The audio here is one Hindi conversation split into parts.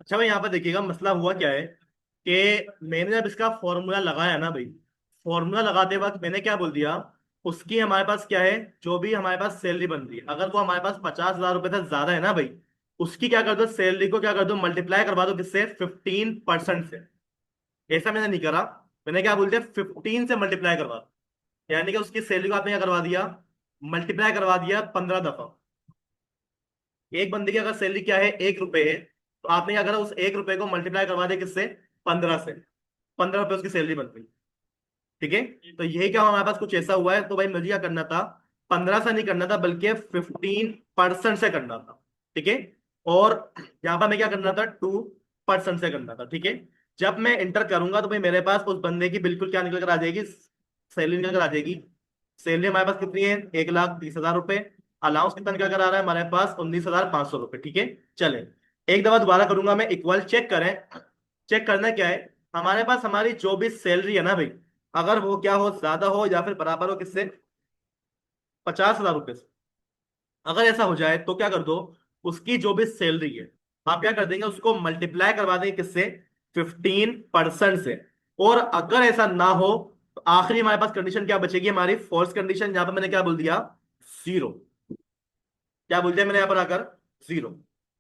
अच्छा भाई, यहाँ पर देखिएगा मसला हुआ क्या है कि मैंने जब इसका फॉर्मूला लगाया ना भाई, फॉर्मूला लगाते वक्त मैंने क्या बोल दिया, उसकी हमारे पास क्या है, जो भी हमारे पास सैलरी बन रही है, अगर वो हमारे पास 50,000 रुपए से ज्यादा है ना भाई, उसकी क्या कर दो, सैलरी को क्या कर दो, मल्टीप्लाई करवा दो किससे, 15% से। ऐसा मैंने नहीं करा, मैंने क्या बोल दिया, 15 से मल्टीप्लाई करवा दो। यानी कि उसकी सैलरी को आपने क्या करवा दिया, मल्टीप्लाई करवा दिया 15 दफा। एक बंदे की अगर सैलरी क्या है, 1 रुपए है, तो आपने क्या करा, उस 1 रुपए को मल्टीप्लाई करवा दिया किससे, 15 से। 15 रुपए उसकी सैलरी बन गई। ठीक है। तो यही क्या हमारे पास कुछ ऐसा हुआ है, तो भाई मुझे क्या करना था, 15 से नहीं करना था बल्कि 15% से करना था। ठीक है। और यहाँ पर मैं क्या करना था, 2% से करना था। ठीक है। जब मैं इंटर करूंगा तो भाई मेरे पास उस बंदे की बिल्कुल क्या निकल कर आ जाएगी, सैलरी निकल कर आ जाएगी। सैलरी हमारे पास कितनी है, 1,30,000 रुपए। अलाउंस कितना निकल कर आ रहा है हमारे पास, 19,500 रुपए। ठीक है। चले, एक दफा दोबारा करूंगा मैं, इक्वल चेक करें। चेक करना क्या है, हमारे पास हमारी जो भी सैलरी है ना भाई, अगर वो क्या हो, ज्यादा हो या फिर बराबर हो किससे, 50,000 रुपए से। अगर ऐसा हो जाए तो क्या कर दो, उसकी जो भी सैलरी है, आप क्या कर देंगे, उसको मल्टीप्लाई करवा देंगे किससे, 15% से। और अगर ऐसा ना हो तो आखिरी हमारे पास कंडीशन क्या बचेगी, हमारी फोर्स कंडीशन, जहां पर मैंने क्या बोल दिया, जीरो। क्या बोल दिया मैंने यहाँ पर आकर, जीरो।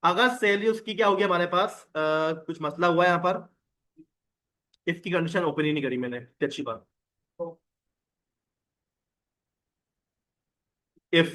अगर सैलरी उसकी क्या होगी हमारे पास, कुछ मसला हुआ है यहाँ पर, इसकी कंडीशन ओपन ही नहीं करी मैंने, इतनी अच्छी बात। इफ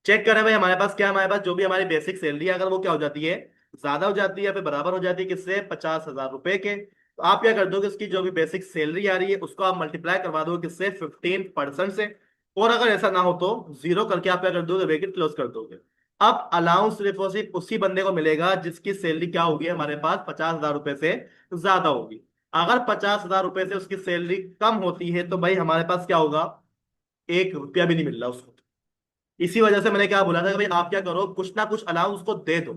चेक करें भाई, हमारे पास क्या, हमारे पास जो भी हमारी बेसिक सैलरी है, अगर वो क्या हो जाती है, ज्यादा हो जाती है या फिर बराबर हो जाती है किससे, 50,000 रुपए के, तो आप क्या कर दोगे, उसकी जो भी बेसिक सैलरी आ रही है उसको आप मल्टीप्लाई करवा दोगे किससे, 15% से। और अगर ऐसा ना हो तो जीरो करके आप क्या कर दोगे, ब्रैकेट क्लोज कर दोगे। अब अलाउंस सिर्फ और सिर्फ उसी बंदे को मिलेगा जिसकी सैलरी क्या होगी हमारे पास, 50,000 रुपए से ज्यादा होगी। अगर 50,000 रुपए से उसकी सैलरी कम होती है तो भाई हमारे पास क्या होगा, 1 रुपया भी नहीं मिल रहा उसको। इसी वजह से मैंने क्या बोला था कि भाई आप क्या करो, कुछ ना कुछ अलाउंस उसको दे दो।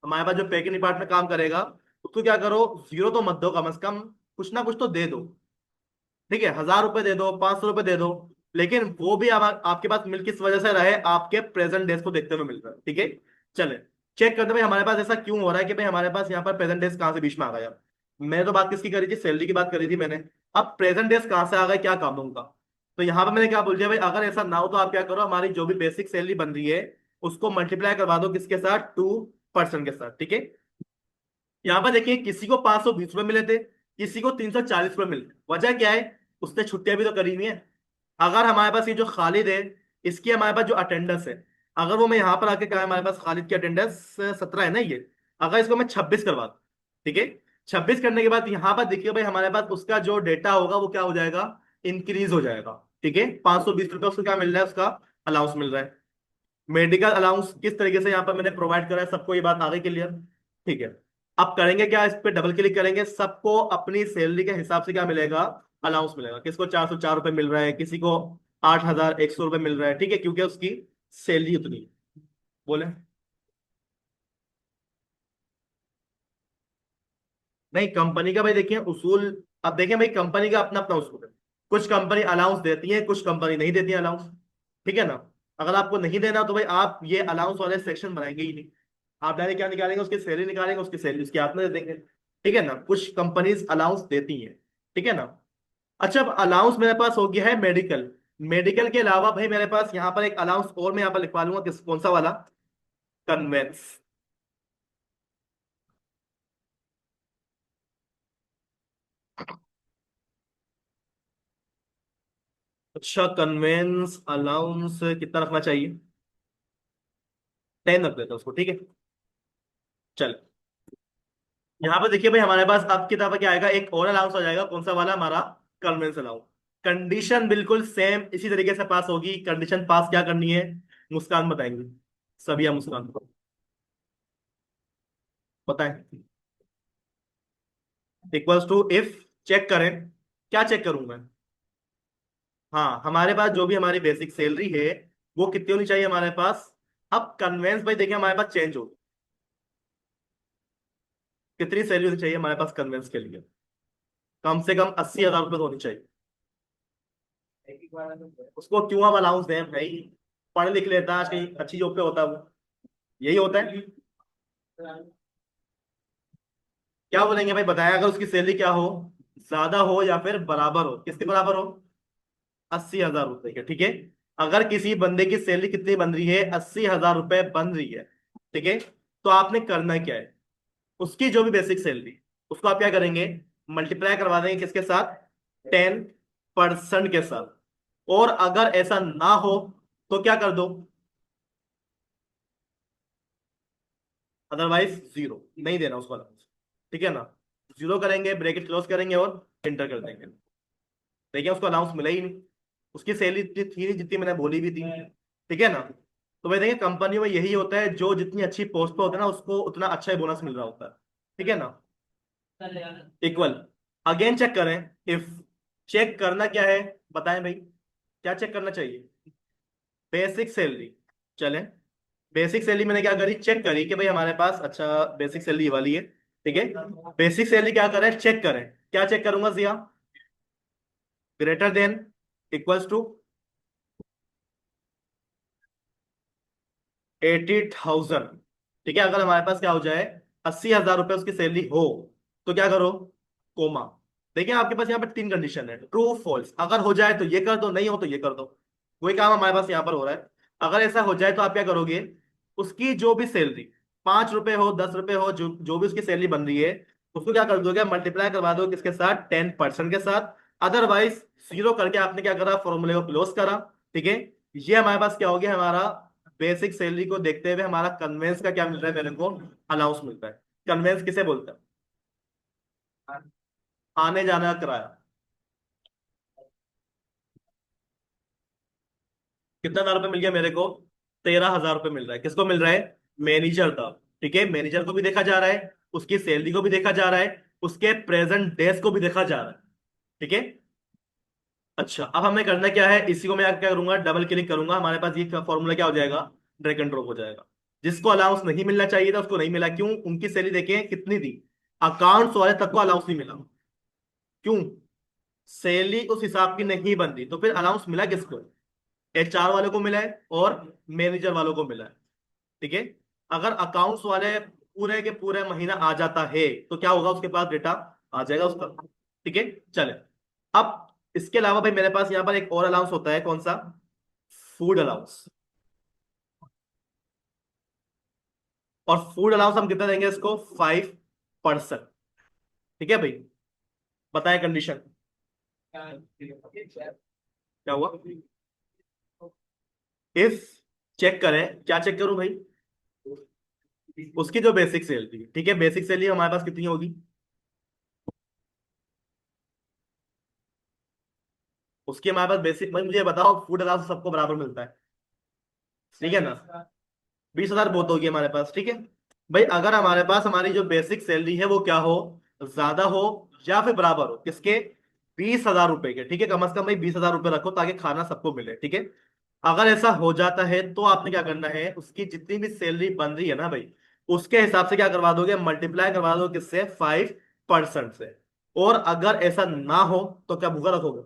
हमारे पास जो पैकिंग डिपार्टमेंट काम करेगा, उसको क्या करो, जीरो तो मत दो, कम से कम कुछ ना कुछ तो दे दो। ठीक है, 1,000 रुपए दे दो, 500 रुपए दे दो, लेकिन वो भी आपके पास मिल किस वजह से रहे, आपके प्रेजेंट डेज को देखते हुए मिल रहा है। ठीक है। चले, चेक करते हैं भाई हमारे पास ऐसा क्यों हो रहा है कि भाई हमारे पास यहाँ पर प्रेजेंट डेज कहाँ से बीच में आ गया। मैंने तो बात किसकी करी थी, सैलरी की बात करी थी मैंने। अब प्रेजेंट डेज कहाँ से आ गए, क्या काम है उनका। तो यहाँ पर मैंने क्या बोल दिया भाई, अगर ऐसा ना हो तो आप क्या करो, हमारी जो भी बेसिक सैलरी बन रही है उसको मल्टीप्लाई करवा दो किसके साथ, 2% के साथ। ठीक है। यहाँ पर देखिए, किसी को 520 रुपए मिले थे, किसी को 340 रुपए मिले। वजह क्या है, उसने छुट्टियां भी तो करी हुई है। अगर हमारे पास ये जो खालिद है, इसकी हमारे पास जो अटेंडेंस है, अगर वो मैं यहाँ पर आके क्या है, हमारे पास खालिद की अटेंडेंस 17 है ना ये, अगर इसको मैं 26 करवा दूं, ठीक है, 26 करने के बाद यहाँ पर देखिए भाई हमारे पास उसका जो डेटा होगा वो क्या हो जाएगा, इंक्रीज हो जाएगा। ठीक है, 520 रुपये उसको क्या मिल रहा है, उसका अलाउंस मिल रहा है। मेडिकल अलाउंस किस तरीके से यहाँ पर मैंने प्रोवाइड करा है, सबको ये बात आ गई क्लियर। ठीक है। अब करेंगे क्या, इस पे डबल क्लिक करेंगे, सबको अपनी सैलरी के हिसाब से क्या मिलेगा, अलाउंस मिलेगा। किसको 404 रुपये मिल रहा है, किसी को 8,100 रुपये मिल रहा है। ठीक है, क्योंकि उसकी सैलरी उतनी है। बोले, नहीं कंपनी का भाई देखिए उसूल, अब देखें भाई कंपनी का अपना अपना उसूल है। कुछ कंपनी अलाउंस देती है, कुछ कंपनी नहीं देती है अलाउंस। ठीक है ना। अगर आपको नहीं देना तो भाई आप ये अलाउंस वाले सेक्शन बनाएंगे ही नहीं। आप डायरेक्ट क्या निकालेंगे, उसकी सैलरी निकालेंगे, उसकी सैलरी उसकी आप में दे देंगे। ठीक है ना, कुछ कंपनीज अलाउंस देती हैं। ठीक है ना। अच्छा, अब अलाउंस मेरे पास हो गया है मेडिकल। मेडिकल के अलावा भाई मेरे पास यहाँ पर एक अलाउंस और मैं यहाँ पर लिखवा लूंगा, किस कौन सा वाला, कन्वेंस। अच्छा, कन्वेंस अलाउंस कितना रखना चाहिए, 10 रख देते हैं उसको। ठीक है। चल, यहाँ पर देखिए भाई हमारे पास अब किताब क्या आएगा, एक और अलाउंस हो जाएगा, कौन सा वाला, हमारा कन्वेंस अलाउंस। कंडीशन बिल्कुल सेम इसी तरीके से पास होगी। कंडीशन पास क्या करनी है, मुस्कान बताएंगे, सभी या मुस्कान बताएं। इक्वल्स टू इफ, चेक करें, क्या चेक करूं मैं, हाँ हमारे पास जो भी हमारी बेसिक सैलरी है वो कितनी होनी चाहिए हमारे पास। अब कन्वेंस भाई देखिए हमारे पास चेंज होगी, कितनी सैलरी होनी चाहिए हमारे पास कन्वेंस के लिए, कम से कम 80,000 रुपये तो होनी चाहिए। उसको क्यों हम अलाउंस दें भाई, पढ़ लिख लेता है आज कहीं अच्छी जॉब पे होता है वो, यही होता है। क्या बोलेंगे भाई, बताया, अगर उसकी सैलरी क्या हो, ज्यादा हो या फिर बराबर हो, किसके बराबर हो, 80,000 रुपए के, ठीक है। अगर किसी बंदे की सैलरी कितनी बन रही है, 80,000 रुपए बन रही है, ठीक है, तो आपने करना क्या है, उसकी जो भी बेसिक सैलरी, उसको आप क्या करेंगे, मल्टीप्लाई करवा देंगे किसके साथ, 10% के साथ। और अगर ऐसा ना हो तो क्या कर दो, अदरवाइज जीरो, नहीं देना उसको अलाउंस, ठीक है ना। जीरो करेंगे, ब्रैकेट क्लोज करेंगे और इंटर कर देंगे। देखिए उसको अलाउंस मिला ही नहीं, उसकी सैलरी थी नहीं जितनी मैंने बोली भी थी, ठीक है ना। तो भाई देखिए कंपनी में यही होता है, जो जितनी अच्छी पोस्ट पे होता है ना, उसको उतना अच्छा ही बोनस मिल रहा होता है, ठीक है ना। इक्वल, अगेन चेक करें, इफ, चेक करना क्या है, बताएं भाई, क्या चेक करना चाहिए, बेसिक सैलरी। चलें, बेसिक सैलरी मैंने क्या करी, चेक करी कि भाई हमारे पास, अच्छा बेसिक सैलरी वाली है, ठीक है। बेसिक सैलरी क्या करें, चेक करें, क्या चेक करूंगा जिया, ग्रेटर देन, इक्वल्स टू 80,000, ठीक है। अगर हमारे पास क्या हो जाए, 80,000 रुपए उसकी सैलरी हो, तो क्या करो, कोमा। देखिए आपके पास यहाँ पर तीन कंडीशन है, ट्रू फॉल्स, अगर हो जाए तो ये कर दो, नहीं हो तो ये कर दो। वही काम हमारे पास यहाँ पर हो रहा है। अगर ऐसा हो जाए तो आप क्या करोगे, उसकी जो भी सैलरी, 5 रुपए हो, 10 रुपए हो, जो जो भी उसकी सैलरी बन रही है, उसको क्या कर दोगे, मल्टीप्लाई करवा दो किसके साथ, 10% के साथ। अदरवाइज जीरो करके आपने क्या करा, फॉर्मूले को क्लोज करा, ठीक है। ये हमारे पास क्या हो गया, हमारा बेसिक सैलरी को देखते हुए हमारा कन्वेंस का क्या मिल रहा है मेरे को, अलाउंस मिलता है। कन्वेंस किसे बोलते हैं, आने जाने का किराया। कितना हजार रुपये मिल गया मेरे को, 13,000 रुपये मिल रहा है, किसको मिल रहा है, मैनेजर का, ठीक है। मैनेजर को भी देखा जा रहा है, उसकी सैलरी को भी देखा जा रहा है, उसके प्रेजेंट डेज को भी देखा जा रहा है, ठीक है। अच्छा अब हमें करना क्या है, इसी को मैं क्या करूंगा, डबल क्लिक करूंगा, हमारे पास ये फॉर्मूला क्या हो जाएगा, ड्रैग एंड ड्रॉप हो जाएगा। जिसको अलाउंस नहीं मिलना चाहिए था उसको नहीं मिला, क्यों, उनकी सैलरी देखें कितनी थी, अकाउंट्स वाले तक को अलाउंस नहीं मिला, क्यों, सैलरी उस हिसाब की नहीं बन रही, तो फिर अलाउंस मिला किसको, HR वाले को मिला है और मैनेजर वालों को मिला है, ठीक है। अगर अकाउंट्स वाले पूरे के पूरे महीना आ जाता है तो क्या होगा, उसके पास डेटा आ जाएगा उसका, ठीक है। चले, अब इसके अलावा भाई मेरे पास यहाँ पर एक और अलाउंस होता है, कौन सा, फूड अलाउंस। और फूड अलाउंस हम कितना देंगे इसको, 5%, ठीक है भाई। बताएं कंडीशन क्या हुआ, इफ, चेक करें, क्या चेक करूं भाई, उसकी जो बेसिक सैलरी, ठीक है, बेसिक सैलरी हमारे पास कितनी होगी, उसकी हमारे पास बेसिक, भाई मुझे बताओ, फूड अलाउंस सबको बराबर मिलता है, ठीक है ना। 20,000 बहुत होगी हमारे पास, ठीक है। भाई अगर हमारे पास हमारी जो बेसिक सैलरी है वो क्या हो, ज्यादा हो या फिर बराबर हो, किसके, 20,000 रुपए के, ठीक है। कम से कम भाई 20,000 रुपए रखो ताकि खाना सबको मिले, ठीक है। अगर ऐसा हो जाता है तो आपने क्या करना है, उसकी जितनी भी सैलरी बन रही है ना भाई, उसके हिसाब से क्या करवा दोगे, मल्टीप्लाई करवा दो किससे, 5% से। और अगर ऐसा ना हो तो क्या भूखा रखोगे,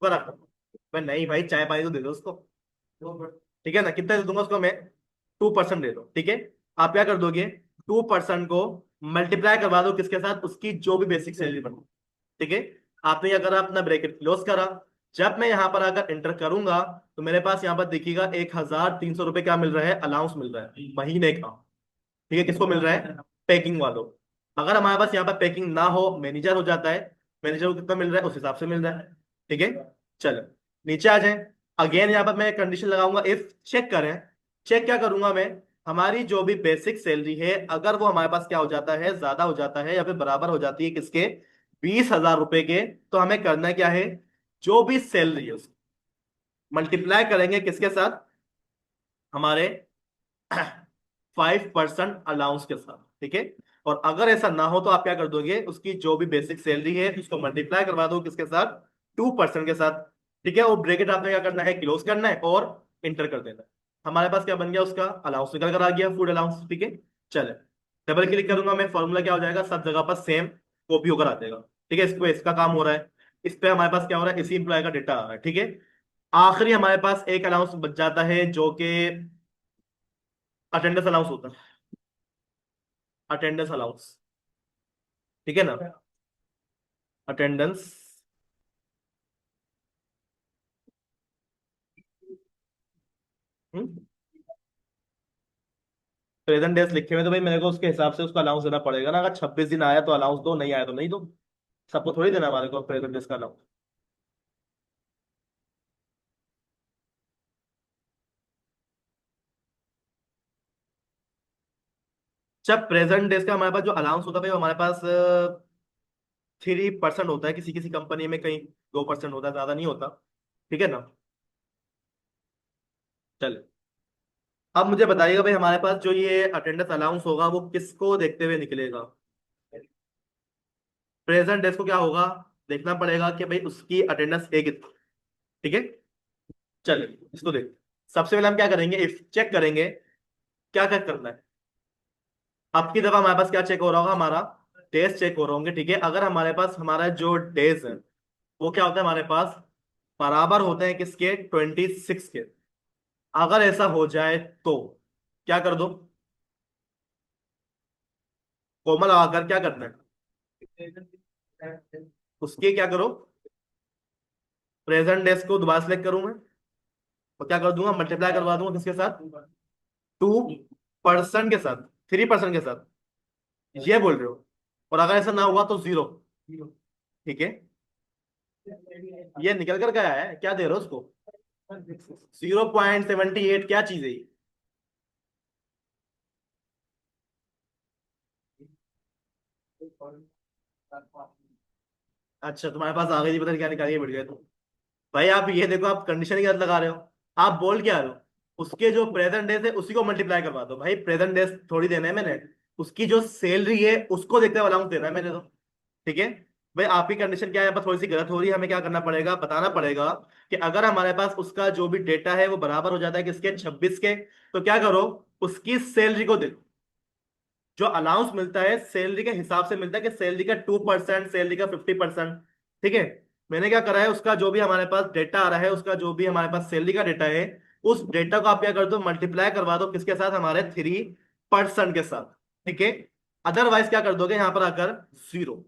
भूखा रखो, भाई नहीं भाई, चाय पानी तो दे दो उसको, ठीक है ना। कितना दे दूंगा उसको मैं, 2% दे दो, ठीक है। आप क्या कर दोगे, 2% को मल्टीप्लाई करवा दो किसके साथ, उसकी जो भी बेसिक सैलरी बनो, ठीक है। आपने क्या करा, अपना ब्रैकेट क्लोज करा। जब मैं यहां पर अगर एंटर करूंगा तो मेरे पास यहां पर देखिएगा 1,300 रुपये क्या मिल रहा है, अलाउंस मिल रहा है महीने का, ठीक है। किसको मिल रहा है, पैकिंग वालों। अगर हमारे पास यहाँ पर पैकिंग ना हो, मैनेजर हो जाता है, मैनेजर को कितना मिल रहा है उस हिसाब से मिल रहा है, ठीक है। चलो नीचे आ जाए, अगेन यहाँ पर मैं कंडीशन लगाऊंगा, इफ, चेक करें, चेक क्या करूंगा मैं, हमारी जो भी बेसिक सैलरी है अगर वो हमारे पास क्या हो जाता है, ज्यादा हो जाता है या फिर बराबर हो जाती है किसके, 20,000 रुपए के, तो हमें करना क्या है, जो भी सैलरी है उसको मल्टीप्लाई करेंगे किसके साथ, हमारे 5% अलाउंस के साथ, ठीक है। और अगर ऐसा ना हो तो आप क्या कर दोगे, उसकी जो भी बेसिक सैलरी है उसको मल्टीप्लाई करवा दो किसके साथ, 2% के साथ, ठीक है। और ब्रैकेट आपने क्या करना है, क्लोज करना है और इंटर कर देना है। हमारे पास क्या बन गया, उसका अलाउंस निकल कर आ गया, फूड अलाउंस, ठीक है। चले, डबल क्लिक करूंगा मैं, फॉर्मूला क्या हो जाएगा, सब जगह पर सेम कॉपी होकर आ जाएगा, ठीक है। इसको इसका काम हो रहा है, इस पे हमारे पास क्या हो रहा है, इसी इंप्लॉय का डेटा आ रहा है, ठीक है। आखिरी हमारे पास एक अलाउंस बच जाता है जो कि अटेंडेंस अलाउंस होता है, अटेंडेंस अलाउंस, ठीक है ना। अटेंडेंस। प्रेजेंट डेज लिखे हुए तो भाई मेरे को उसके हिसाब से उसका अलाउंस देना पड़ेगा ना। अगर 26 दिन आया तो अलाउंस दो, नहीं आया तो नहीं दो। सबको थोड़ी देना हमारे को प्रेजेंट डेज का अलाउंस। जब प्रेजेंट डेज का हमारे पास जो अलाउंस होता है भाई वो हमारे पास 3% होता है, किसी किसी कंपनी में कहीं 2% होता है, ज्यादा नहीं होता। ठीक है ना। चल, अब मुझे बताइएगा भाई हमारे पास जो ये अटेंडेंस अलाउंस होगा वो किसको देखते हुए निकलेगा। प्रेजेंट डेज को क्या होगा, देखना पड़ेगा कि भाई उसकी अटेंडेंस है कितनी। ठीक है। चलिए इसको देख, सबसे पहले हम क्या करेंगे, इफ चेक करेंगे। क्या क्या करना है। अब की दफा हमारे पास क्या चेक हो रहा होगा, हमारा डेज चेक हो रहे होंगे। ठीक है, अगर हमारे पास हमारा जो डेज है वो क्या होता है हमारे पास, बराबर होते हैं किसके, 26 के। अगर ऐसा हो जाए तो क्या कर दो, कोमल आकर क्या करना है, उसके क्या करो, प्रेजेंट डेज को दोबारा सेलेक्ट करूं मैं, और क्या कर दूंगा, मल्टीप्लाई करवा दूंगा किसके साथ, 2% के साथ, 3% के साथ, ये बोल रहे हो। और अगर ऐसा ना हुआ तो जीरो। ठीक है, ये निकल कर गया है, क्या दे रहे हो उसको, 0.78, क्या चीज है ये। अच्छा, तुम्हारे पास आ गई, पता नहीं क्या निकाल के बैठ गए तुम। भाई आप ये देखो, आप कंडीशन ही गलत लगा रहे हो। आप बोल क्या रहे हो, उसके जो प्रेजेंट डेज है उसी को मल्टीप्लाई करवा दो। भाई प्रेजेंट डेज थोड़ी देना है मैंने, उसकी जो सैलरी है उसको देखते हुए अलाउंस देना है मैंने तो। ठीक है। भाई आपकी कंडीशन क्या है, यहाँ पर थोड़ी सी गलत हो रही है, हमें क्या करना पड़ेगा, बताना पड़ेगा कि अगर हमारे पास उसका जो भी डेटा है वो बराबर हो जाता है किसके, 26 के, तो क्या करो, उसकी सैलरी को दे। जो अलाउंस मिलता है सैलरी के हिसाब से मिलता है, कि सैलरी का 2%, सैलरी का 50%। ठीक है। मैंने क्या करा है, उसका जो भी हमारे पास डेटा आ रहा है, उसका जो भी हमारे पास सैलरी का डेटा है, उस डेटा को आप क्या कर दो, मल्टीप्लाई करवा दो किसके साथ, हमारे 3% के साथ। ठीक है। अदरवाइज क्या कर दोगे यहाँ पर आकर, जीरो।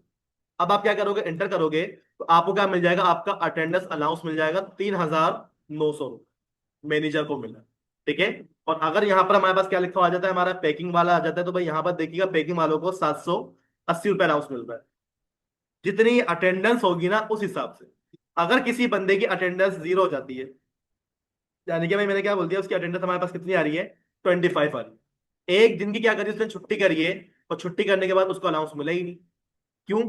अब आप क्या करोगे, एंटर करोगे, तो आपको क्या मिल जाएगा, आपका अटेंडेंस अलाउंस मिल जाएगा 3,900 मैनेजर को मिला। ठीक है। और अगर यहाँ पर हमारे पास क्या लिखा आ जाता है, हमारा पैकिंग वाला आ जाता है, तो भाई यहाँ पर देखिएगा पैकिंग वालों को 780 रुपये अलाउंस मिल रहा है, जितनी अटेंडेंस होगी ना उस हिसाब से। अगर किसी बंदे की अटेंडेंस जीरो हो जाती है, यानी कि भाई मैंने क्या बोल दिया, उसकी अटेंडेंस हमारे पास कितनी आ रही है, 25 आ रही है, एक दिन की क्या करी उसने, छुट्टी करी है, और छुट्टी करने के बाद उसको अलाउंस मिला ही नहीं। क्यों,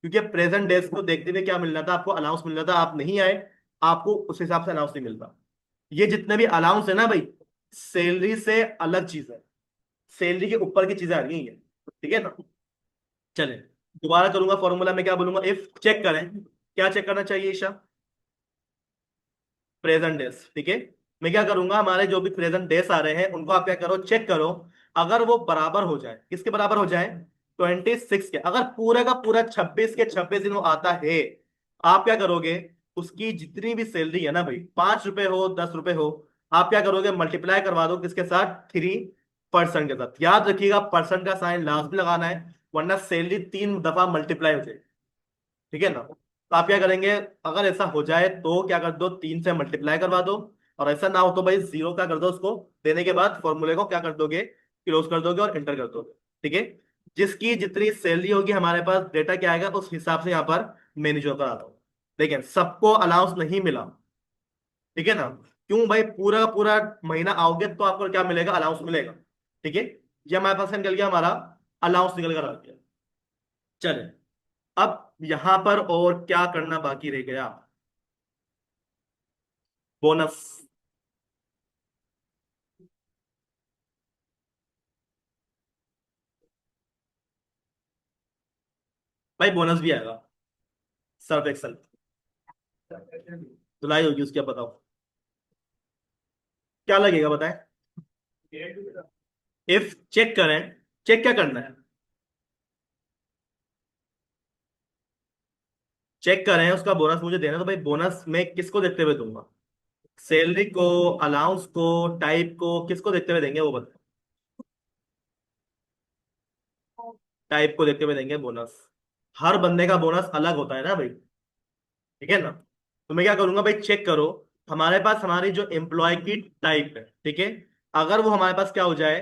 क्योंकि प्रेजेंट डेज को देखते हुए क्या मिलना था आपको, अलाउंस मिलना था, आप नहीं आए, आपको उस हिसाब से अलाउंस नहीं मिलता। ये जितने भी अलाउंस है ना भाई, सैलरी से अलग चीज है, सैलरी के ऊपर की चीजें आ रही हैं। ठीक है ना। चले, दोबारा करूंगा फॉर्मूला में, क्या बोलूंगा, इफ चेक करें। क्या चेक करना चाहिए ईशा, प्रेजेंट डेज। ठीक है। मैं क्या करूंगा, हमारे जो भी प्रेजेंट डेज आ रहे हैं उनको आप क्या करो, चेक करो। अगर वो बराबर हो जाए, किसके बराबर हो जाए, 26 के, अगर पूरा का पूरा 26 के 26 दिन वो आता है, आप क्या करोगे, उसकी जितनी भी सैलरी है ना भाई, 5 रुपए हो 10 रुपए हो, आप क्या करोगे, मल्टीप्लाई करवा दो किसके साथ, 3% के साथ। याद रखिएगा परसेंट का साइन लास्ट में लगाना है, वरना सैलरी 3 दफा मल्टीप्लाई हो जाएगी। ठीक है ना। तो आप क्या करेंगे, अगर ऐसा हो जाए तो क्या कर दो, 3 से मल्टीप्लाई करवा दो। और ऐसा ना हो तो भाई जीरो क्या कर दो, उसको देने के बाद फॉर्मूले को क्या कर दोगे, क्लोज कर दोगे और एंटर कर दोगे। ठीक है। जिसकी जितनी सैलरी होगी हमारे पास डेटा क्या आएगा, उस हिसाब से यहाँ पर मैनेजर पर आता हूँ। देखिए सबको अलाउंस नहीं मिला। ठीक है ना। क्यों भाई, पूरा का पूरा महीना आओगे तो आपको क्या मिलेगा, अलाउंस मिलेगा। ठीक है। ये हमारे पास निकल गया, हमारा अलाउंस निकल कर आ गया। चले, अब यहां पर और क्या करना बाकी रह गया, बोनस। भाई बोनस भी आएगा, सर्फ एक्सल, धुलाई होगी उसकी, अब बताओ क्या लगेगा, बताएं। इफ चेक करें, चेक क्या करना है, चेक करें उसका बोनस मुझे देना, तो भाई बोनस मैं किसको देखते हुए दूंगा, सैलरी को, अलाउंस को, टाइप को, किसको देखते हुए देंगे वो बताओ। टाइप को देखते हुए देंगे बोनस। हर बंदे का बोनस अलग होता है ना भाई, ठीक है ना। तो मैं क्या करूंगा भाई, चेक करो हमारे पास हमारी जो एम्प्लॉय की टाइप है, ठीक है, अगर वो हमारे पास क्या हो जाए,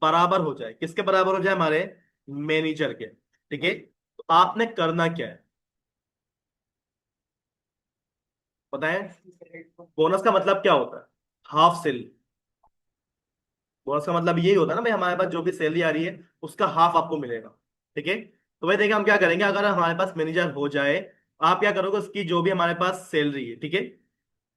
बराबर हो जाए, किसके बराबर हो जाए, हमारे मैनेजर के, ठीक है। तो आपने करना क्या है बताएं। बोनस का मतलब क्या होता है, हाफ सैलरी। बोनस का मतलब यही होता है ना भाई, हमारे पास जो भी सैलरी आ रही है उसका हाफ आपको मिलेगा, ठीक है। तो भाई देखिए हम क्या करेंगे, अगर हमारे पास मैनेजर हो जाए, आप क्या करोगे, उसकी जो भी हमारे पास सैलरी है, ठीक है,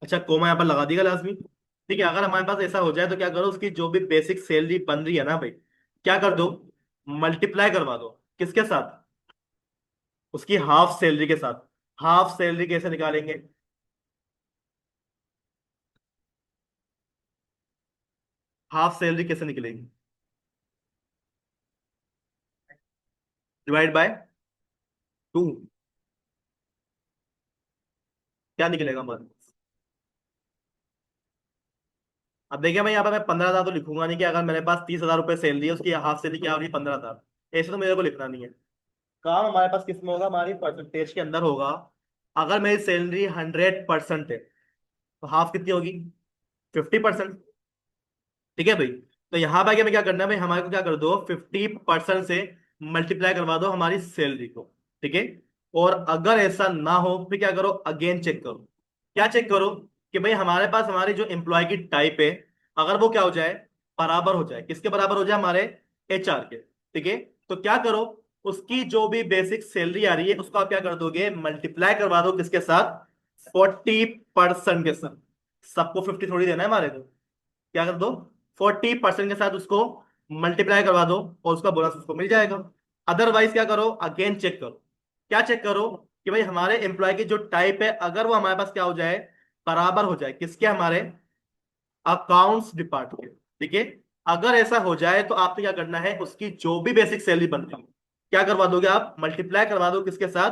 अच्छा कोमा यहाँ पर लगा दीगा लाजमी, ठीक है। अगर हमारे पास ऐसा हो जाए तो क्या करो, उसकी जो भी बेसिक सैलरी बन रही है ना भाई, क्या कर दो, मल्टीप्लाई करवा दो, किसके साथ, उसकी हाफ सैलरी के साथ। हाफ सैलरी कैसे निकालेंगे, हाफ सैलरी कैसे निकलेगी, डिवाइड बाय 2, क्या निकलेगा हमारे। अब देखिए मैं यहाँ पे मैं 15,000 तो लिखूंगा नहीं, कि अगर मेरे पास 30,000 रुपये सैलरी है, उसकी हाफ सैलरी क्या होगी, 15,000। ऐसे तो मेरे को लिखना नहीं है। काम हमारे पास किस में होगा, हमारी परसेंटेज के अंदर होगा। अगर मेरी सैलरी 100% है तो हाफ कितनी होगी, 50%, ठीक है भाई। तो यहाँ पे आके हमें क्या करना है भाई, हमारे को क्या कर दो, 50% से मल्टीप्लाई करवा दो हमारी सैलरी को, ठीक है। और अगर ऐसा ना हो फिर क्या करो, अगेन चेक करो। क्या चेक करो, कि भाई हमारे पास हमारी जो एम्प्लॉय की टाइप है, अगर वो क्या हो जाए, बराबर हो जाए, किसके बराबर हो जाए, हमारे HR के, ठीक है। तो क्या करो, उसकी जो भी बेसिक सैलरी आ रही है उसको आप क्या कर दोगे, मल्टीप्लाई करवा दो, किसके साथ, 40% के साथ। सबको 50 थोड़ी देना है हमारे को, क्या कर दो, 40% के साथ उसको मल्टीप्लाई करवा दो, और उसका बोनस उसको मिल जाएगा। अदरवाइज क्या करो, अगेन चेक करो। क्या चेक करो, कि भाई हमारे एम्प्लॉय की जो टाइप है, अगर वो हमारे पास क्या हो जाए, बराबर हो जाए, किसके, हमारे अकाउंट्स डिपार्टमेंट, ठीक है। अगर ऐसा हो जाए तो आपने क्या करना है, उसकी जो भी बेसिक सैलरी बनती है, क्या करवा दोगे आप, मल्टीप्लाई करवा दो, किसके साथ,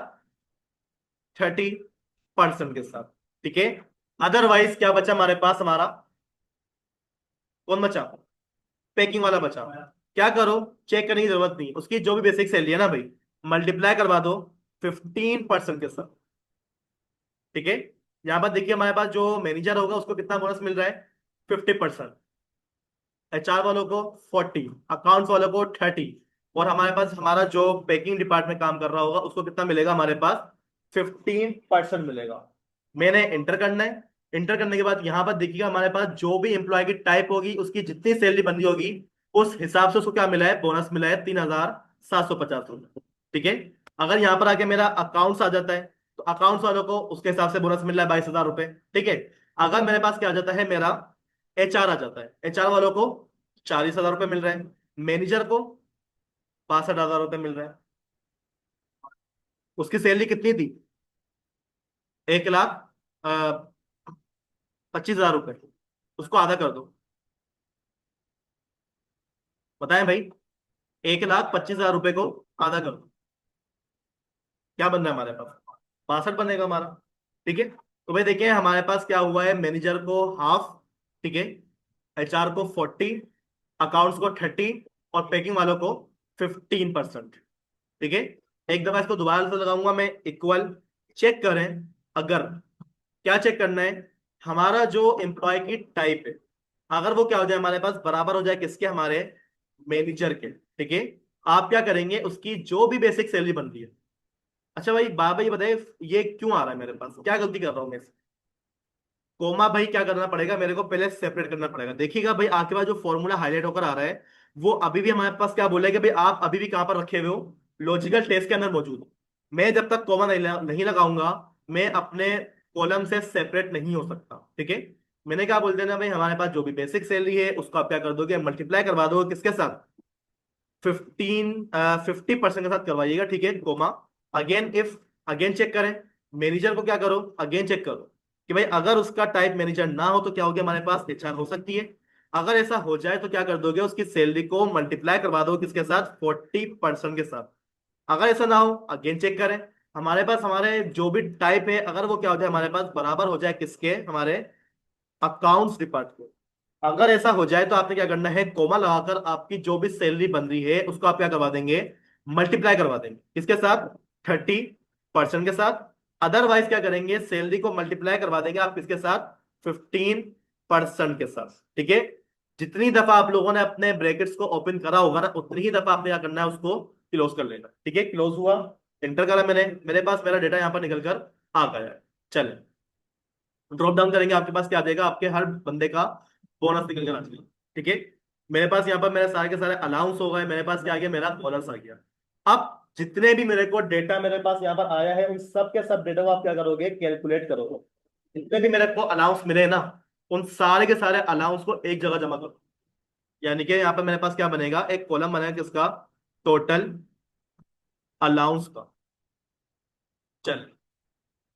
30% के साथ, ठीक है। अदरवाइज क्या बचा हमारे पास, हमारा कौन बचा, पैकिंग वाला बचा। क्या करो, चेक करने की जरूरत नहीं, उसकी जो भी बेसिक सैलरी है ना भाई, मल्टीप्लाई करवा दो 15% के साथ, ठीक है। यहां पर देखिए हमारे पास जो मैनेजर होगा उसको कितना बोनस मिल रहा है, 50%, HR वालों को 40, अकाउंट्स वालों को 30, और हमारे पास हमारा जो पैकिंग डिपार्टमेंट काम कर रहा होगा उसको कितना मिलेगा, हमारे पास 15% मिलेगा। मैंने इंटर करना है। इंटर करने के बाद यहाँ पर देखिएगा हमारे पास जो भी एम्प्लॉय की टाइप होगी, उसकी जितनी सैलरी बन रही होगी, उस हिसाब से उसको क्या मिला है, बोनस मिला है 3,750 रुपये, ठीक है। अगर यहाँ पर आके मेरा अकाउंट्स आ जाता है, तो अकाउंट्स वालों को उसके हिसाब से बोनस मिल रहा है 22,000 रुपये, ठीक है। अगर मेरे पास क्या आ जाता है, मेरा HR आ जाता है, HR वालों को 40,000 रुपये मिल रहे हैं, मैनेजर को 62,000 रुपये मिल रहे हैं। उसकी सैलरी कितनी थी, 1,25,000 रुपये, उसको आधा कर दो, बताएं भाई, 1,25,000 रुपये को आधा कर दो, क्या बन रहा है हमारे पास, 62 बनेगा हमारा, ठीक है। तो भाई देखिए हमारे पास क्या हुआ है, मैनेजर को हाफ, ठीक है, HR को 40, अकाउंट्स को 30, और पैकिंग वालों को 15%, ठीक है। एक दफा इसको दोबारा से लगाऊंगा मैं, इक्वल, चेक करें। अगर, क्या चेक करना है, हमारा जो एम्प्लॉय की टाइप है, अगर वो क्या हो जाए, हमारे पास बराबर हो जाए, किसके, हमारे मैनेजर के, ठीक है। आप क्या करेंगे, उसकी जो भी बेसिक सैलरी बन रही है, अच्छा भाई बाबा ये बताइए, ये क्यों आ रहा है मेरे पास, क्या गलती कर रहा हूँ मैं, कोमा भाई क्या करना पड़ेगा, मेरे को पहले सेपरेट करना पड़ेगा। देखिएगा भाई आपके पास जो फॉर्मूला हाईलाइट होकर आ रहा है, वो अभी भी हमारे पास क्या बोला है, कि भाई आप अभी भी कहां पर रखे हुए हो, लॉजिकल टेस्ट के अंदर मौजूद हो। मैं जब तक कोमा नहीं लगाऊंगा, मैं अपने कॉलम से सेपरेट नहीं हो सकता, ठीक है। मैंने क्या बोल देना भाई, हमारे पास जो भी बेसिक सैलरी है उसको आप क्या कर दोगे, मल्टीप्लाई करवा दोगे, किसके साथ, 50% के साथ करवाइएगा, ठीक है, comma. Again if, again check करें, मैनेजर को क्या करो, अगेन चेक करो, कि भाई अगर उसका टाइप मैनेजर ना हो तो क्या होगा, हमारे पास HR हो सकती है। अगर ऐसा हो जाए तो क्या कर दोगे, उसकी सैलरी को मल्टीप्लाई करवा दो, किसके साथ, 40% के साथ। अगर ऐसा ना हो, अगेन चेक करें, हमारे पास हमारे जो भी टाइप है, अगर वो क्या हो जाए, हमारे पास बराबर हो जाए, किसके, हमारे अकाउंट्स डिपार्टमेंट। अगर ऐसा हो जाए तो आपने क्या करना है, कोमा लगाकर आपकी जो भी सैलरी बन रही है उसको आप क्या करवा देंगे, मल्टीप्लाई करवा देंगे, किसके साथ, 30% के साथ। अदरवाइज क्या करेंगे, सैलरी को मल्टीप्लाई करवा देंगे आप किसके साथ, 15% के साथ। ठीक है, जितनी दफा आप लोगों ने अपने ब्रैकेट्स को ओपन करा होगा ना, उतनी ही दफा आपने क्या करना है, उसको क्लोज कर लेना। ठीक है, क्लोज हुआ, एंटर करा मैंने, मेरे पास मेरा डेटा यहाँ पर निकल कर आ गया है। चले, ड्रॉप डाउन करेंगे, आपके पास क्या आ जाएगा, आपके हर बंदे का बोनस निकल कर आ जाएगा। ठीक है, मेरे पास यहाँ पर मेरे सारे के सारे अलाउंस हो गए, मेरे पास क्या आ गया, मेरा बोनस आ गया। अब जितने भी मेरे को डेटा मेरे पास यहाँ पर आया है, उन सब के सब डेटा को आप क्या करोगे, कैलकुलेट करोगे। जितने भी मेरे को अलाउंस मिले हैं ना, उन सारे के सारे अलाउंस को एक जगह जमा करो। यानी कि यहाँ पर मेरे पास क्या बनेगा, एक कॉलम बनेगा किसका, टोटल अलाउंस का। चल,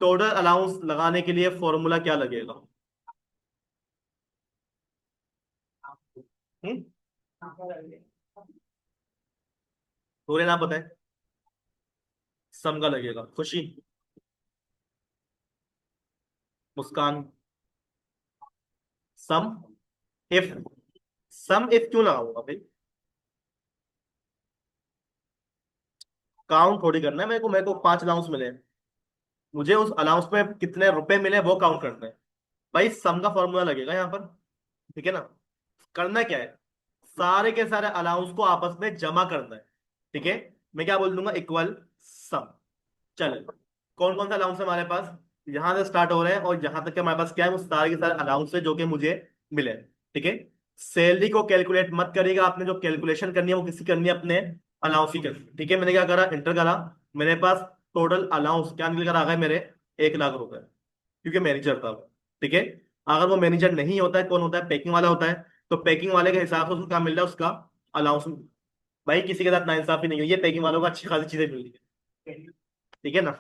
टोटल अलाउंस लगाने के लिए फॉर्मूला क्या लगेगा। हम्म, पूरे नाम बताए। सम का लगेगा, खुशी, मुस्कान, सम इफ। सम इफ क्यों लगाऊंगा भाई, काउंट थोड़ी करना है मेरे को 5 अलाउंस मिले हैं, मुझे उस अलाउंस में कितने रुपए मिले वो काउंट करना है। भाई सम का फॉर्मूला लगेगा यहाँ पर। ठीक है ना, करना क्या है, सारे के सारे अलाउंस को आपस में जमा करना है। ठीक है, मैं क्या बोल दूंगा, इक्वल सम। चलो, कौन कौन सा अलाउंस है हमारे पास, यहां से स्टार्ट हो रहे हैं और जहां तक के हमारे पास क्या है, वो सारे के सारे अलाउंस है जो कि मुझे मिले। ठीक है, सैलरी को कैलकुलेट मत करिएगा, आपने जो कैलकुलेशन करनी है वो किसी करनी है, अपने अलाउंस की करनी है। ठीक है, मैंने क्या करा, इंटर करा, मेरे पास टोटल अलाउंस क्या निकल कर आ गए मेरे, 1 लाख रुपए, क्योंकि मैनेजर था वो। ठीक है, अगर वो मैनेजर नहीं होता है, कौन होता है, पैकिंग वाला होता है, तो पैकिंग वाले के हिसाब से उसको क्या मिल रहा है, उसका अलाउंस। भाई किसी के साथ नाइंसाफी नहीं हुई है, पैकिंग वालों को अच्छी खासी चीजें मिल रही है। ठीक है ना,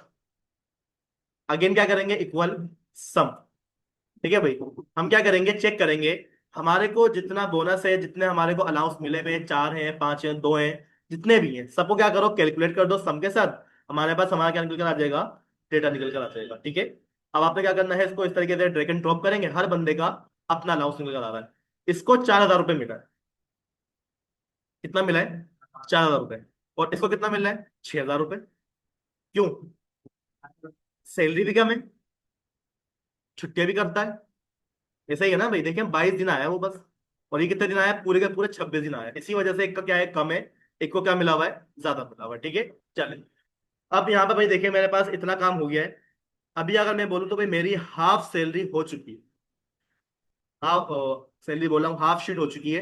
अगेन क्या करेंगे, इक्वल सम। ठीक है भाई, हम क्या करेंगे, चेक करेंगे हमारे को जितना बोनस है, जितने हमारे को अलाउंस मिले हुए हैं, 4 हैं, 5 हैं, 2 हैं, जितने भी हैं सबको क्या करो, कैलकुलेट कर दो सम के साथ। हमारे पास हमारा क्या निकल कर आ जाएगा, डेटा निकल कर आ जाएगा। ठीक है, अब आपने क्या करना है, इसको इस तरीके से ड्रैग एंड ड्रॉप करेंगे, हर बंदे का अपना अलाउंस निकल कर आ रहा है। इसको 4,000 रुपये मिला है, कितना मिला है, 4,000 रुपये। और इसको कितना मिल रहा है, 6,000 रुपये। क्यों, सैलरी भी कम है, छुट्टियां भी करता है, ऐसा ही है ना भाई। देखिए 22 दिन आया है वो बस, और ये कितने दिन आया है, पूरे के पूरे 26 दिन आया है। इसी वजह से एक का क्या है, कम है, एक को क्या मिला हुआ है, ज्यादा मिला हुआ है। ठीक है, चलिए, अब यहाँ पे भाई देखिए मेरे पास इतना काम हो गया है। अभी अगर मैं बोलूँ तो भाई मेरी हाफ सैलरी हो चुकी है, हाफ सैलरी बोल रहा हूँ, हाफ शीट हो चुकी है।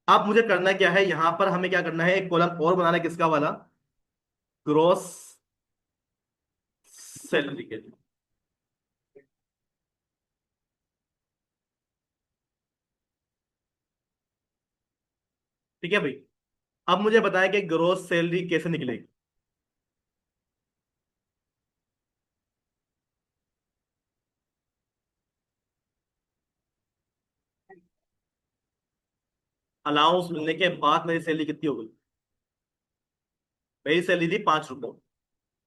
अब मुझे करना क्या है, यहाँ पर हमें क्या करना है, एक कॉलम और बनाना है, किसका वाला, ग्रोस सैलरी के लिए। ठीक है भाई, अब मुझे बताया कि ग्रोस सैलरी कैसे निकलेगी। अलाउंस मिलने के बाद मेरी सैलरी कितनी हो गई, मेरी सैलरी थी 5 रुपये,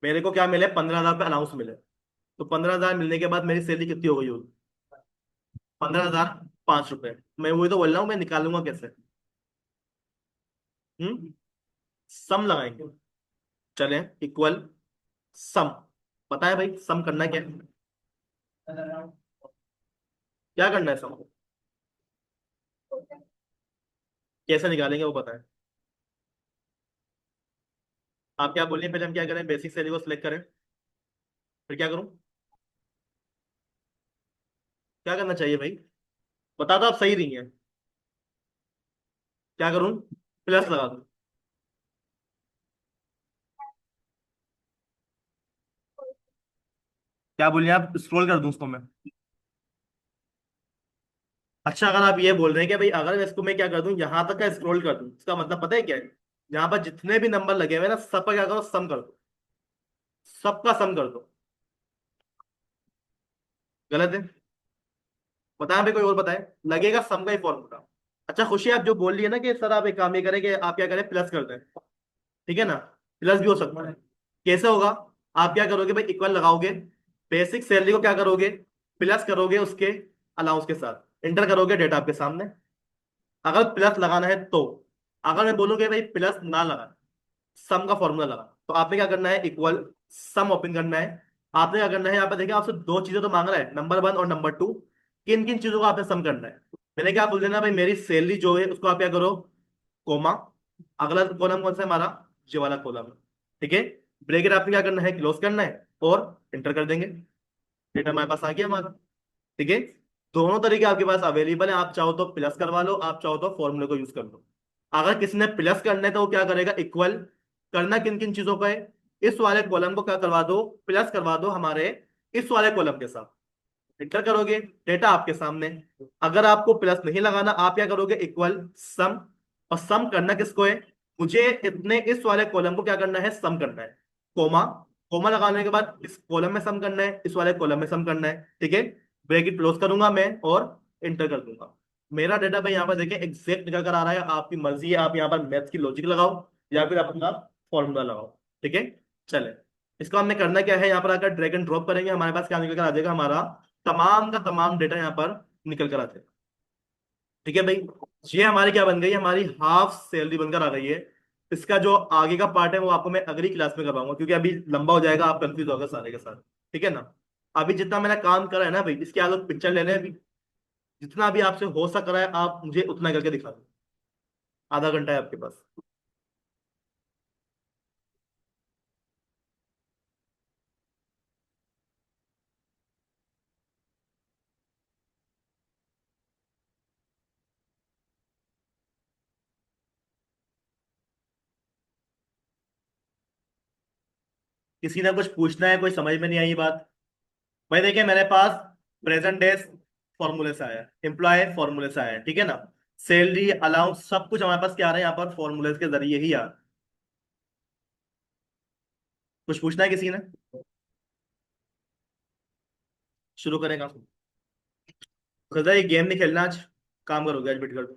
मेरे को क्या मिले, 15,000 रुपये अलाउंस मिले। तो 15,000 मिलने के बाद मेरी सैलरी कितनी हो गई होगी, 15,005 रुपये। मैं वही तो बोल रहा हूँ, मैं निकालूंगा कैसे। हम्म, सम लगाएंगे, चलें, इक्वल सम। पता है भाई सम करना क्या है, क्या करना है सम, कैसे निकालेंगे वो बताएं। आप क्या बोलिए, पहले हम क्या करें, बेसिक सैलरी को सिलेक्ट करें, फिर क्या करूं, क्या करना चाहिए भाई, बता दो, आप सही नहीं है, क्या करूं, प्लस लगा दूं। क्या बोलिए, आप स्क्रॉल कर दूं उसको मैं। अच्छा, अगर आप ये बोल रहे हैं कि भाई अगर मैं इसको मैं क्या कर दूं, यहां तक का स्क्रॉल कर दूं, इसका मतलब पता है क्या है, यहाँ पर जितने भी नंबर लगे हुए हैं ना, सबका क्या करो, सम कर दो, सबका सम कर दो। गलत है, बताएं भाई, कोई और बताए, लगेगा सम का ही फॉर्मूला। अच्छा खुशी, आप जो बोल रही है ना कि सर आप एक काम ये करें कि आप क्या करें, प्लस कर दें। ठीक है ना, प्लस भी हो सकता है, कैसे होगा, आप क्या करोगे भाई, इक्वल लगाओगे, बेसिक सैलरी को क्या करोगे, प्लस करोगे उसके अलाउंस के साथ, इंटर करोगे, डेटा आपके सामने। अगर प्लस लगाना है तो, अगर मैं बोलूंगे भाई प्लस ना लगा, सम का फॉर्मूला लगा, तो आपने क्या करना है, इक्वल सम ओपन करना है। आपने क्या करना है, यहाँ पे देखिए आपसे दो चीजें तो मांग रहा है, नंबर 1 और नंबर 2। किन किन चीजों को आपने सम करना है? मैंने क्या बोल देना भाई, मेरी सैलरी जो है उसको आप क्या करो, कोमा, अगला कॉलम कौन सा है हमारा, ये वाला कॉलम है। ठीक है, ब्रैकेट आपने क्या करना है, क्लोज करना है और इंटर कर देंगे। डेटा हमारे पास आ गया हमारा। ठीक है, दोनों तरीके आपके पास अवेलेबल है, आप चाहो तो प्लस करवा लो, आप चाहो तो फॉर्मूले को यूज कर लो। अगर किसी ने प्लस करना है तो वो क्या करेगा, इक्वल करना किन किन चीजों का है, इस वाले कॉलम को क्या करवा दो, प्लस करवा दो हमारे इस वाले कॉलम के साथ। इंटर करोगे, डेटा आपके सामने। अगर आपको प्लस नहीं लगाना, आप क्या करोगे, इक्वल सम। और सम करना किसको है, मुझे इतने इस वाले कॉलम को क्या करना है, सम करना है, कोमा। कोमा लगाने के बाद इस कॉलम में सम करना है, इस वाले कॉलम में सम करना है। ठीक है, ब्रैकेट क्लोज करूंगा मैं और इंटर कर दूंगा। मेरा डेटा भाई यहाँ पर देखिए एग्जैक्ट निकल कर आ रहा है। आपकी मर्जी है, आप यहाँ पर मैथ की लॉजिक लगाओ या फिर अपना फॉर्मूला लगाओ। ठीक है, चले, इसको हमने करना क्या है, यहाँ पर आकर ड्रैग एंड ड्रॉप करेंगे, हमारे पास क्या निकल कर आ जाएगा, हमारा तमाम का तमाम डेटा यहाँ पर निकल कर आते हैं। ठीक है भाई, ये हमारी क्या बन गई, हमारी हाफ सैलरी बनकर आ गई है। इसका जो आगे का पार्ट है वो आपको मैं अगली क्लास में करवाऊंगा, क्योंकि अभी लंबा हो जाएगा, आप कंफ्यूज होगा सारे के साथ। ठीक है ना, अभी जितना मैंने काम करा है ना भाई, इसके आगे पिक्चर ले लें अभी, जितना भी आपसे हो सक रहा है आप मुझे उतना करके दिखा दो। आधा घंटा है आपके पास। किसी ने कुछ पूछना है, कोई समझ में नहीं आई बात? भाई देखिए मेरे पास प्रेजेंट डेज फॉर्मूले से आया है, एम्प्लॉय फॉर्मूले से आया है, ठीक है ना, सैलरी अलाउंस सब कुछ हमारे पास क्या आ रहा है यहाँ पर, फॉर्मूले के जरिए ही आ। कुछ पूछना है किसी ने? शुरू करेगा? खजा ये गेम नहीं खेलना आज, काम करोगे आज बैठ कर।